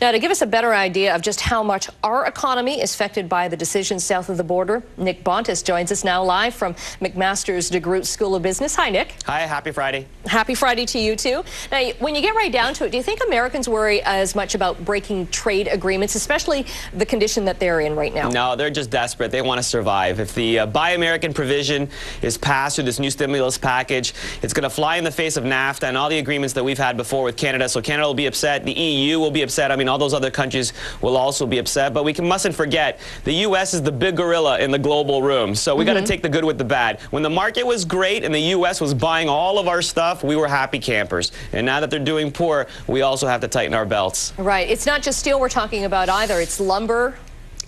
Now, to give us a better idea of just how much our economy is affected by the decisions south of the border, Nick Bontis joins us now live from McMaster's DeGroote School of Business. Hi, Nick. Hi, happy Friday. Happy Friday to you, too. Now, when you get right down to it, do you think Americans worry as much about breaking trade agreements, especially the condition that they're in right now? No, they're just desperate. They want to survive. If the Buy American provision is passed through this new stimulus package, it's going to fly in the face of NAFTA and all the agreements that we've had before with Canada. So Canada will be upset. The EU will be upset. I mean, all those other countries will also be upset. But we mustn't forget, the U.S. is the big gorilla in the global room. So we got to take the good with the bad. When the market was great and the U.S. was buying all of our stuff, we were happy campers. And now that they're doing poor, we also have to tighten our belts. Right. It's not just steel we're talking about either. It's lumber.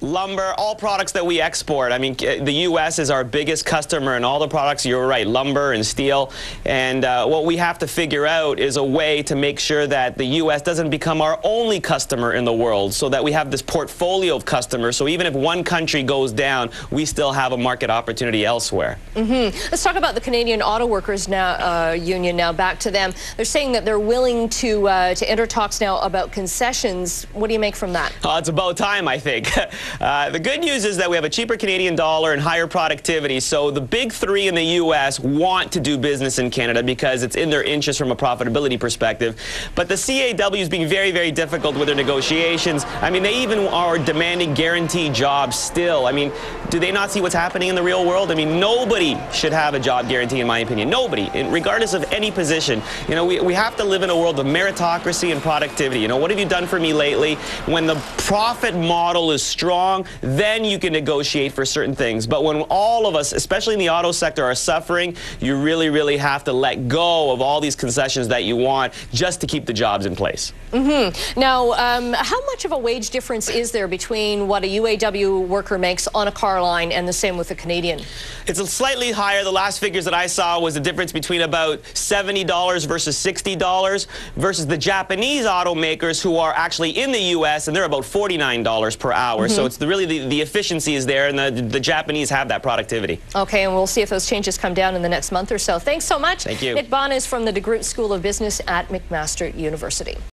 Lumber, all products that we export. I mean, the U.S. is our biggest customer in all the products, you're right, lumber and steel. And what we have to figure out is a way to make sure that the U.S. doesn't become our only customer in the world, so that we have this portfolio of customers. So even if one country goes down, we still have a market opportunity elsewhere. Let's talk about the Canadian Auto Workers now, Union now. Back to them. They're saying that they're willing to enter talks now about concessions. What do you make from that? It's about time, I think. The good news is that we have a cheaper Canadian dollar and higher productivity. So the big three in the U.S. want to do business in Canada because it's in their interest from a profitability perspective. But the CAW is being very, very difficult with their negotiations. I mean, they even are demanding guaranteed jobs still. I mean, do they not see what's happening in the real world? I mean, nobody should have a job guarantee, in my opinion. Nobody, regardless of any position. You know, we have to live in a world of meritocracy and productivity. You know, what have you done for me lately? When the profit model is strong, then you can negotiate for certain things. But when all of us, especially in the auto sector, are suffering, you really, really have to let go of all these concessions that you want just to keep the jobs in place. Now, how much of a wage difference is there between what a UAW worker makes on a car line and the same with a Canadian? It's slightly higher. The last figures that I saw was the difference between about $70 versus $60 versus the Japanese automakers who are actually in the U.S. and they're about $49 per hour. So it's really the efficiency is there, and the Japanese have that productivity. Okay, and we'll see if those changes come down in the next month or so. Thanks so much. Thank you. Nick Bontis from the DeGroote School of Business at McMaster University.